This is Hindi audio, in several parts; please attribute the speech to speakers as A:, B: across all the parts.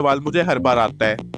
A: सवाल मुझे हर बार आता है।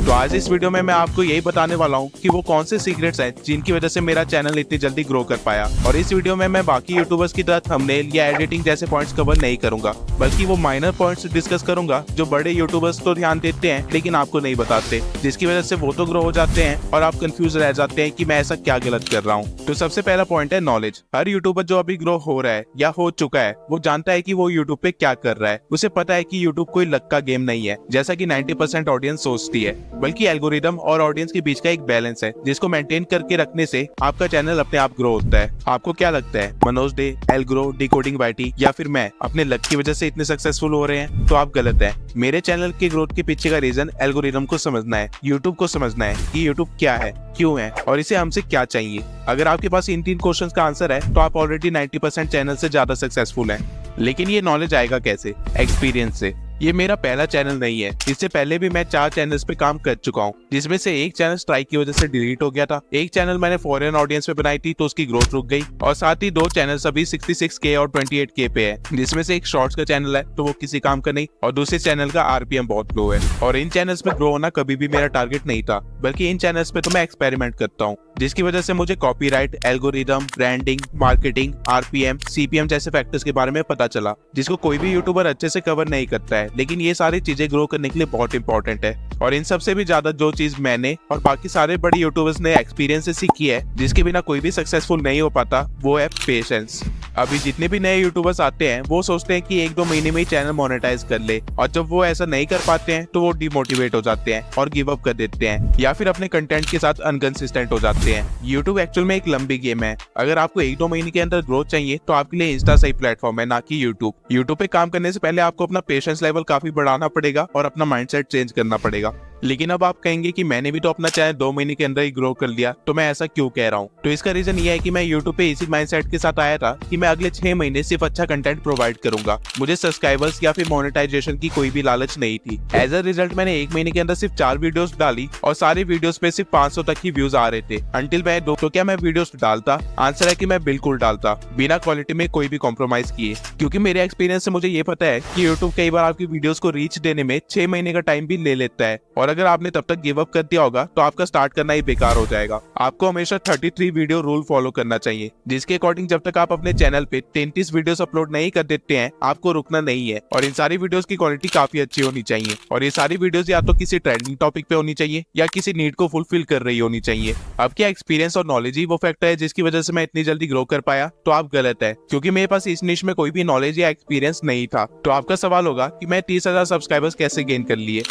A: तो आज इस वीडियो में मैं आपको यही बताने वाला हूँ कि वो कौन से सीक्रेट्स हैं जिनकी वजह से मेरा चैनल इतनी जल्दी ग्रो कर पाया। और इस वीडियो में मैं बाकी यूट्यूबर्स की तरह थंबनेल या एडिटिंग जैसे पॉइंट्स कवर नहीं करूंगा, बल्कि वो माइनर पॉइंट्स डिस्कस करूंगा जो बड़े यूट्यूबर्स तो ध्यान देते हैं लेकिन आपको नहीं बताते, जिसकी वजह से वो तो ग्रो हो जाते हैं और आप कंफ्यूज रह जाते हैं कि मैं ऐसा क्या गलत कर रहा हूँ। तो सबसे पहला पॉइंट है नॉलेज। हर यूट्यूबर जो अभी ग्रो हो रहा है या हो चुका है वो जानता है कि वो यूट्यूब पे क्या कर रहा है। उसे पता है कि यूट्यूब कोई लक का गेम नहीं है जैसा कि 90% ऑडियंस सोचती है, बल्कि एल्गोरिदम और ऑडियंस के बीच का एक बैलेंस है जिसको मेंटेन करके रखने से आपका चैनल अपने आप ग्रो होता है। आपको क्या लगता है मनोज डे, एल्ग्रो, डिकोडिंग वाईटी या फिर मैं अपने लक की वजह से इतने सक्सेसफुल हो रहे हैं? तो आप गलत है। मेरे चैनल के ग्रोथ के पीछे का रीजन एल्गोरिदम को समझना है, यूट्यूब को समझना है कि यूट्यूब क्या है, क्यों है और इसे हमसे क्या चाहिए। अगर आपके पास इन 3 क्वेश्चंस का आंसर है तो आप ऑलरेडी 90% चैनल से ज्यादा सक्सेसफुल हैं। लेकिन ये नॉलेज आएगा कैसे? एक्सपीरियंस से। ये मेरा पहला चैनल नहीं है, इससे पहले भी मैं 4 चैनल्स पे काम कर चुका हूँ, जिसमें से एक चैनल स्ट्राइक की वजह से डिलीट हो गया था। एक चैनल मैंने फॉरेन ऑडियंस पे बनाई थी तो उसकी ग्रोथ रुक गई, और साथ ही 2 चैनल्स अभी 66K और 28K पे है, जिसमें से एक शॉर्ट्स का चैनल है तो वो किसी काम का नहीं, और दूसरे चैनल का RPM बहुत लो है। और इन चैनल्स पे ग्रो होना कभी भी मेरा टारगेट नहीं था, बल्कि इन चैनल्स पे तो मैं एक्सपेरिमेंट करता हूँ, जिसकी वजह से मुझे copyright, algorithm, branding, marketing, RPM, CPM जैसे फैक्टर्स के बारे में पता चला, जिसको कोई भी यूट्यूबर अच्छे से कवर नहीं करता है। लेकिन ये सारी चीजें ग्रो करने के लिए बहुत इंपॉर्टेंट है। और इन सबसे भी ज्यादा जो चीज मैंने और बाकी सारे बड़े यूट्यूबर्स ने एक्सपीरियंस से सीखी है, जिसके बिना कोई भी सक्सेसफुल नहीं हो पाता, वो है पेशेंस। अभी जितने भी नए यूट्यूबर्स आते हैं वो सोचते हैं कि 1-2 महीने में ही चैनल मोनेटाइज कर ले, और जब वो ऐसा नहीं कर पाते हैं तो वो डिमोटिवेट हो जाते हैं और गिव अप कर देते हैं, या फिर अपने कंटेंट के साथ अनकंसिस्टेंट हो जाते हैं। यूट्यूब एक्चुअल में एक लंबी गेम है। अगर आपको 1-2 महीने के अंदर ग्रोथ चाहिए तो आपके लिए इंस्टा सही प्लेटफॉर्म है, ना कि यूट्यूब। यूट्यूब पे काम करने से पहले आपको अपना पेशेंस लेवल काफी बढ़ाना पड़ेगा और अपना माइंडसेट चेंज करना पड़ेगा। लेकिन अब आप कहेंगे कि मैंने भी तो अपना चैनल 2 महीने के अंदर ही ग्रो कर लिया, तो मैं ऐसा क्यों कह रहा हूँ? तो इसका रीजन ये है कि मैं यूट्यूब पे इसी माइंडसेट के साथ आया था कि मैं अगले 6 महीने सिर्फ अच्छा कंटेंट प्रोवाइड करूंगा। मुझे सब्सक्राइबर्स या फिर मोनेटाइजेशन की कोई भी लालच नहीं थी। एज अ रिजल्ट मैंने 1 महीने के अंदर सिर्फ 4 वीडियोस डाली और सारी वीडियोस पे सिर्फ 500 तक की व्यूज आ रहे थे। अंटिल मैं तो क्या मैं वीडियोस डालता? आंसर है कि मैं बिल्कुल डालता, बिना क्वालिटी में कोई भी कॉम्प्रोमाइज किए, क्योंकि मेरे एक्सपीरियंस से मुझे ये पता है कि यूट्यूब कई बार आपकी वीडियोस को रीच देने में 6 महीने का टाइम भी ले लेता है, और अगर आपने तब तक गिव अप कर दिया होगा तो आपका स्टार्ट करना ही बेकार हो जाएगा। आपको हमेशा 33 वीडियो रूल फॉलो करना चाहिए, जिसके अकॉर्डिंग जब तक आप अपने चैनल पे 33 वीडियोस अपलोड नहीं कर देते हैं आपको रुकना नहीं है, और इन सारी वीडियोस की क्वालिटी काफी अच्छी होनी चाहिए, और ये सारी वीडियोस या तो किसी ट्रेंडिंग टॉपिक पे होनी चाहिए या किसी नीड को फुलफिल कर रही होनी चाहिए। अब क्या एक्सपीरियंस और नॉलेज ही वो फैक्टर है जिसकी वजह से मैं इतनी जल्दी ग्रो कर पाया? तो आप गलत है, क्योंकि मेरे पास इस निश में कोई भी नॉलेज या एक्सपीरियंस नहीं था। तो आपका सवाल होगा कि मैं 30,000 सब्सक्राइबर्स कैसे गेन कर लिए?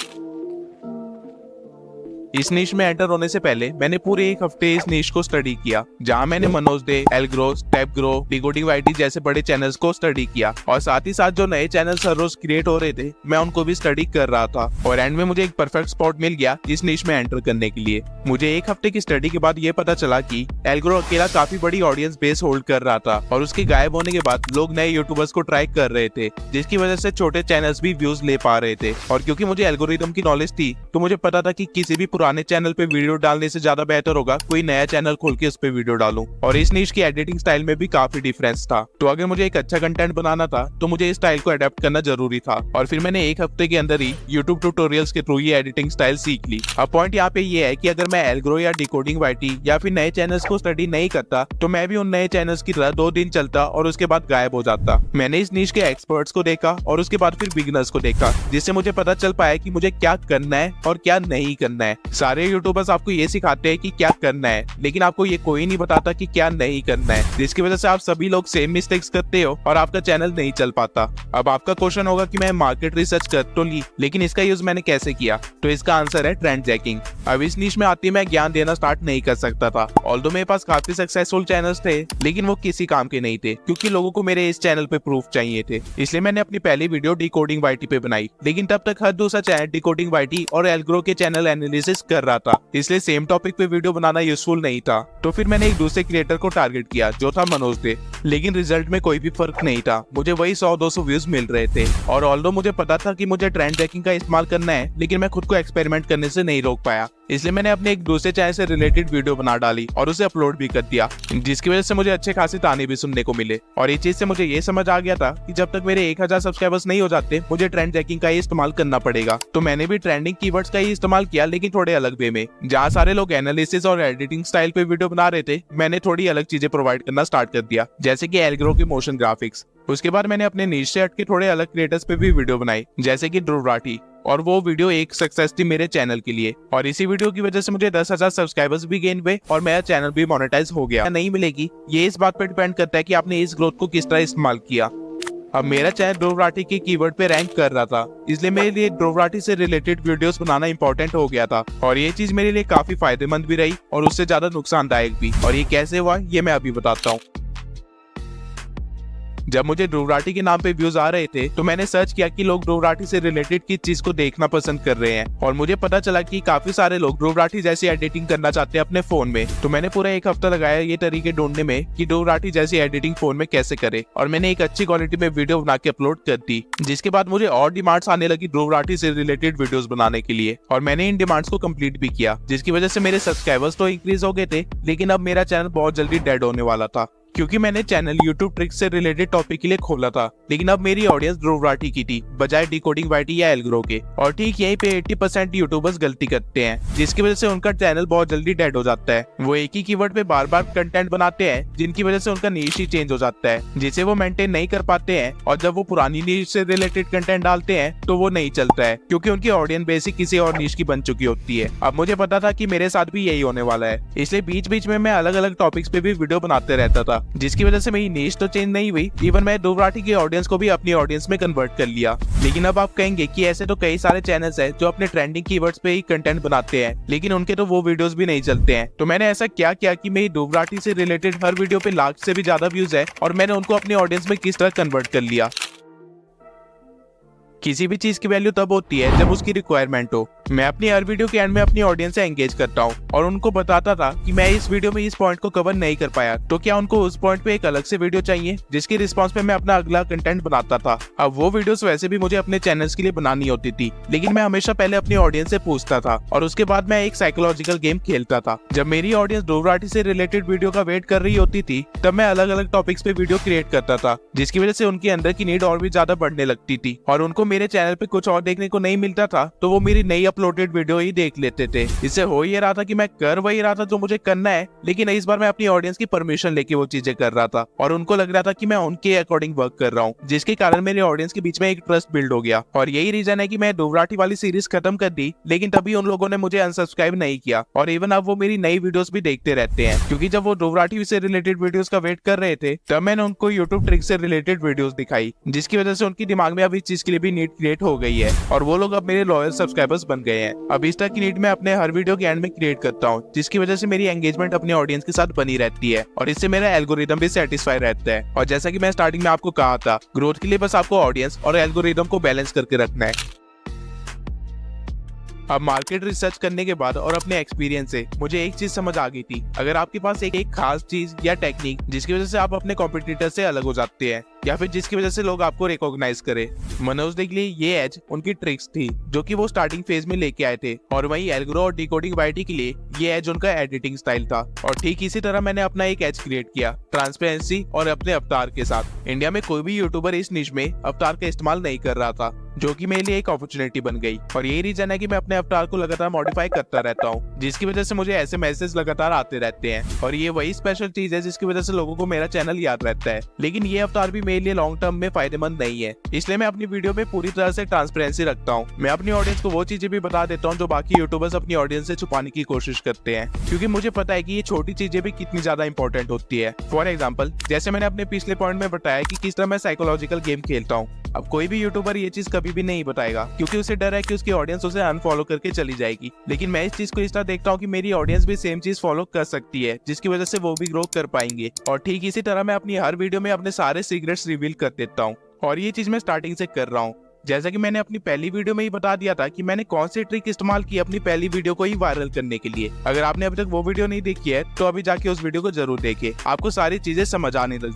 A: इस नीश में एंटर होने से पहले मैंने पूरे 1 हफ्ते इस नीश को स्टडी किया, जहां मैंने मनोज डे, एल्ग्रो, स्टेप ग्रो, डिकोडिंग वाईटी जैसे बड़े चैनल्स को स्टडी किया, और साथ ही साथ जो नए चैनल्स हर रोज क्रिएट हो रहे थे मैं उनको भी स्टडी कर रहा था। और एंड में मुझे एक परफेक्ट स्पॉट मिल गया इस नीश में एंटर करने के लिए। मुझे 1 हफ्ते की स्टडी के बाद ये पता चला कि एल्ग्रो अकेला काफी बड़ी ऑडियंस बेस होल्ड कर रहा था, और उसके गायब होने के बाद लोग नए यूट्यूबर्स को ट्राई कर रहे थे, जिसकी वजह से छोटे चैनल्स भी व्यूज ले पा रहे थे। और क्योंकि मुझे एल्गोरिदम की नॉलेज थी तो मुझे पता था कि किसी भी पुराने चैनल पे वीडियो डालने से ज्यादा बेहतर होगा कोई नया चैनल खोल के उस पे वीडियो डालूं। और इस नीश की एडिटिंग स्टाइल में भी काफी डिफरेंस था, तो अगर मुझे एक अच्छा कंटेंट बनाना था तो मुझे इस स्टाइल को अडेप्ट करना जरूरी था। और फिर मैंने 1 हफ्ते के अंदर ही यूट्यूब ट्यूटोरियल्स के थ्रू ये एडिटिंग स्टाइल सीख ली। अब पॉइंट यहाँ पे ये है कि अगर मैं एल्ग्रो या डिकोडिंग वाईटी या फिर नए चैनल्स को स्टडी नहीं करता तो मैं भी उन नए चैनल्स की तरह 2 दिन चलता और उसके बाद गायब हो जाता। मैंने इस नीश के एक्सपर्ट्स को देखा और उसके बाद फिर बिगिनर्स को देखा, जिससे मुझे पता चल पाया कि मुझे क्या करना है और क्या नहीं करना है। सारे यूट्यूबर्स आपको ये सिखाते हैं कि क्या करना है, लेकिन आपको ये कोई नहीं बताता कि क्या नहीं करना है, जिसकी वजह से आप सभी लोग सेम मिस्टेक्स करते हो और आपका चैनल नहीं चल पाता। अब आपका क्वेश्चन होगा कि मैं मार्केट रिसर्च कर तो ली, लेकिन इसका यूज मैंने कैसे किया? तो इसका आंसर है ट्रेंड चेकिंग। अब इस नीश में आती मैं ज्ञान देना स्टार्ट नहीं कर सकता था, ऑल्दो मेरे पास काफी सक्सेसफुल चैनल्स थे, लेकिन वो किसी काम के नहीं थे, क्योंकि लोगों को मेरे इस चैनल पे प्रूफ चाहिए थे। इसलिए मैंने अपनी पहली वीडियो डिकोडिंग वाईटी पे बनाई, लेकिन तब तक हर दूसरा चैनल डिकोडिंग वाईटी और एल्ग्रो के चैनल एनालिसिस कर रहा था, इसलिए सेम टॉपिक पे वीडियो बनाना यूजफुल नहीं था। तो फिर मैंने एक दूसरे क्रिएटर को टारगेट किया जो था मनोज डे, लेकिन रिजल्ट में कोई भी फर्क नहीं था। मुझे वही 100-200 व्यूज मिल रहे थे, और ऑल्दो मुझे पता था कि मुझे ट्रेंड चेकिंग का इस्तेमाल करना है, लेकिन मैं खुद को एक्सपेरिमेंट करने से नहीं रोक पाया। इसलिए मैंने अपने एक दूसरे चैनल से रिलेटेड वीडियो बना डाली और उसे अपलोड भी कर दिया, जिसकी वजह से मुझे अच्छे खासे ताने भी सुनने को मिले। और ये चीज से मुझे ये समझ आ गया था कि जब तक मेरे 1000 सब्सक्राइबर्स नहीं हो जाते मुझे ट्रेंड चेकिंग का ही इस्तेमाल करना पड़ेगा। तो मैंने भी ट्रेंडिंग कीवर्ड्स का ही इस्तेमाल किया, लेकिन थोड़े अलग वे में। जहाँ सारे लोग एनालिसिस और एडिटिंग स्टाइल पे वीडियो बना रहे थे, मैंने थोड़ी अलग चीजें प्रोवाइड करना स्टार्ट कर दिया, जैसे कि एल्गोरो की मोशन ग्राफिक्स। उसके बाद मैंने अपने नीश से हटके थोड़े अलग क्रिएटर्स पे भी वीडियो बनाई, जैसे कि ध्रुव राठी, और वो वीडियो एक सक्सेस थी मेरे चैनल के लिए। और इसी वीडियो की वजह से मुझे 10,000 सब्सक्राइबर्स भी गेन हुए और मेरा चैनल भी मोनेटाइज हो गया। नहीं मिलेगी, ये इस बात पर डिपेंड करता है कि आपने इस ग्रोथ को किस तरह इस्तेमाल किया। अब मेरा चैनल ध्रुव राठी के कीवर्ड पे रैंक कर रहा था, इसलिए मेरे लिए ध्रुव राठी से रिलेटेड वीडियोस बनाना इंपॉर्टेंट हो गया था। और ये चीज मेरे लिए काफी फायदेमंद भी रही और उससे ज्यादा नुकसानदायक भी। और ये कैसे हुआ ये मैं अभी बताता हूँ। जब मुझे ध्रुव राठी के नाम पे व्यूज आ रहे थे तो मैंने सर्च किया कि लोग ध्रुव राठी से रिलेटेड किस चीज को देखना पसंद कर रहे हैं, और मुझे पता चला कि काफी सारे लोग ध्रुव राठी जैसी एडिटिंग करना चाहते हैं अपने फोन में। तो मैंने पूरा 1 हफ्ता लगाया ये तरीके ढूंढने में कि ध्रुव राठी जैसी एडिटिंग फोन में कैसे करे, और मैंने एक अच्छी क्वालिटी में वीडियो बना के अपलोड कर दी। जिसके बाद मुझे और डिमांड्स आने लगी ध्रुव राठी से रिलेटेड वीडियोस बनाने के लिए, और मैंने इन डिमांड्स को कंप्लीट भी किया, जिसकी वजह से मेरे सब्सक्राइबर्स तो इंक्रीज हो गए थे, लेकिन अब मेरा चैनल बहुत जल्दी डेड होने वाला था, क्योंकि मैंने चैनल YouTube ट्रिक्स से रिलेटेड टॉपिक के लिए खोला था। लेकिन अब मेरी ऑडियंस ध्रुव राठी की थी, बजाय डिकोडिंग वाईटी या एल्गोरो के। और ठीक यहीं पे 80% यूट्यूबर्स गलती करते हैं, जिसकी वजह से उनका चैनल बहुत जल्दी डेड हो जाता है। वो एक ही कीवर्ड पे बार बार कंटेंट बनाते हैं, जिनकी वजह से उनका नीश ही चेंज हो जाता है, जिसे वो मेंटेन नहीं कर पाते हैं। और जब वो पुरानी नीश से रिलेटेड कंटेंट डालते हैं तो वो नहीं चलता है, क्योंकि उनकी ऑडियंस बेसिक किसी और नीश की बन चुकी होती है। अब मुझे पता था कि मेरे साथ भी यही होने वाला है, इसलिए बीच बीच में मैं अलग अलग टॉपिक्स पे भी वीडियो बनाते रहता था, जिसकी वजह से मेरी नीश तो चेंज नहीं हुई, इवन मैं ध्रुव राठी की ऑडियंस को भी अपनी ऑडियंस में कन्वर्ट कर लिया। लेकिन अब आप कहेंगे कि ऐसे तो कई सारे चैनल्स हैं जो अपने ट्रेंडिंग कीवर्ड्स पे ही कंटेंट बनाते हैं, लेकिन उनके तो वो वीडियोस भी नहीं चलते हैं। तो मैंने ऐसा क्या किया कि मेरी ध्रुव राठी से रिलेटेड हर वीडियो पे लाख से भी ज्यादा व्यूज है, और मैंने उनको अपनी ऑडियंस में किस तरह कन्वर्ट कर लिया। किसी भी चीज की वैल्यू तब होती है जब उसकी रिक्वायरमेंट हो। मैं अपनी हर वीडियो के एंड में अपनी ऑडियंस से एंगेज करता हूँ और उनको बताता था कि मैं इस वीडियो में इस पॉइंट को कवर नहीं कर पाया, तो क्या उनको उस पॉइंट पे एक अलग से वीडियो चाहिए, जिसके रिस्पॉन्स पे मैं अपना अगला कंटेंट बनाता था। अब वो वीडियोस वैसे भी मुझे अपने चैनल्स के लिए बनानी होती थी, लेकिन मैं हमेशा पहले अपनी ऑडियंस से पूछता था और उसके बाद मैं एक साइकोलॉजिकल गेम खेलता था। जब मेरी ऑडियंस ध्रुव राठी से रिलेटेड वीडियो का वेट कर रही होती थी, तब मैं अलग अलग टॉपिक्स पे वीडियो क्रिएट करता था, जिसकी वजह से उनके अंदर की नीड और भी ज्यादा बढ़ने लगती थी, और उनको मेरे चैनल पे कुछ और देखने को नहीं मिलता था, तो वो मेरी नई अपलोडेड वीडियो ही देख लेते थे। इससे हो ये रहा था कि मैं कर वही रहा था जो मुझे करना है, लेकिन इस बार मैं अपनी ऑडियंस की परमिशन लेके वो चीजें कर रहा था, और उनको लग रहा था कि मैं उनके अकॉर्डिंग वर्क कर रहा हूँ, जिसके कारण मेरे ऑडियंस के बीच में एक ट्रस्ट बिल्ड हो गया। और यही रीजन है कि मैं ध्रुव राठी वाली सीरीज खत्म कर दी, लेकिन तभी उन लोगों ने मुझे अनसब्सक्राइब नहीं किया, और इवन अब वो मेरी नई वीडियोस भी देखते रहते हैं, क्योंकि जब वो ध्रुव राठी से रिलेटेड वीडियोस का वेट कर रहे थे, तब मैंने उनको यूट्यूब ट्रिक से रिलेटेड वीडियोस दिखाई, जिसकी वजह से उनकी दिमाग में अब इस चीज के लिए भी नीड क्रिएट हो गई है, और वो लोग अब मेरे लॉयल सब्सक्राइबर्स बन गए हैं। अब इस तरह की नीड मैं अपने हर वीडियो के एंड में क्रिएट करता हूँ, जिसकी वजह से मेरी एंगेजमेंट अपने ऑडियंस के साथ बनी रहती है, और इससे मेरा एल्गोरिदम भी सेटिस्फाई रहता है। और जैसा कि मैं स्टार्टिंग में आपको कहा था, ग्रोथ के लिए बस आपको ऑडियंस और एल्गोरिदम को बैलेंस करके रखना है। अब मार्केट रिसर्च करने के बाद और अपने एक्सपीरियंस से मुझे एक चीज समझ आ गई थी, अगर आपके पास एक खास चीज या टेक्निक जिसकी वजह से आप अपने कॉम्पिटिटर से अलग हो जाते हैं, या फिर जिसकी वजह से लोग आपको रिकॉग्नाइज करे, मनोज के लिए ये एज उनकी ट्रिक्स थी जो कि वो स्टार्टिंग फेज में लेके आए थे, और वहीं एल्गोरो और डिकोडिंग वाईटी के लिए ये एज उनका एडिटिंग स्टाइल था। और ठीक इसी तरह मैंने अपना एक एज क्रिएट किया, ट्रांसपेरेंसी और अपने अवतार के साथ। इंडिया में कोई भी यूट्यूबर इस निश में अवतार का इस्तेमाल नहीं कर रहा था, जो कि मेरे लिए एक अपॉर्चुनिटी बन गई। और यही रीजन है कि मैं अपने अवतार को लगातार मॉडिफाई करता रहता हूँ, जिसकी वजह से मुझे ऐसे मैसेज लगातार आते रहते हैं, और ये वही स्पेशल चीज है जिसकी वजह से लोगों को मेरा चैनल याद रहता है। लेकिन ये अवतार भी मेरे लिए लॉन्ग टर्म में फायदेमंद नहीं है, इसलिए मैं अपनी वीडियो में पूरी तरह से ट्रांसपेरेंसी रखता हूँ। मैं अपनी ऑडियंस को वो चीजें भी बता देता हूँ जो बाकी यूट्यूबर्स अपनी ऑडियंस से छुपाने की कोशिश करते हैं, क्योंकि मुझे पता है कि ये छोटी चीजें भी कितनी ज्यादा इंपॉर्टेंट होती है। फॉर एग्जाम्पल, जैसे मैंने अपने पिछले पॉइंट में बताया कि किस तरह मैं साइकोलॉजिकल गेम खेलता हूँ। अब कोई भी यूट्यूबर ये चीज कभी भी नहीं बताएगा, क्योंकि उसे डर है कि उसकी ऑडियंस उसे अनफॉलो करके चली जाएगी। लेकिन मैं इस चीज को इस तरह देखता हूँ कि मेरी ऑडियंस भी सेम चीज फॉलो कर सकती है, जिसकी वजह से वो भी ग्रो कर पाएंगे। और ठीक इसी तरह मैं अपनी हर वीडियो में अपने सारे सीक्रेट्स रिवील कर देता हूँ, और ये चीज मैं स्टार्टिंग से कर रहा हूँ। जैसा कि मैंने अपनी पहली वीडियो में ही बता दिया था कि मैंने कौन सी ट्रिक इस्तेमाल की अपनी पहली वीडियो को ही वायरल करने के लिए। अगर आपने अभी तक वो वीडियो नहीं देखी है तो अभी जाके उस वीडियो को जरूर देखें, आपको सारी चीजें समझ आने लग जाए।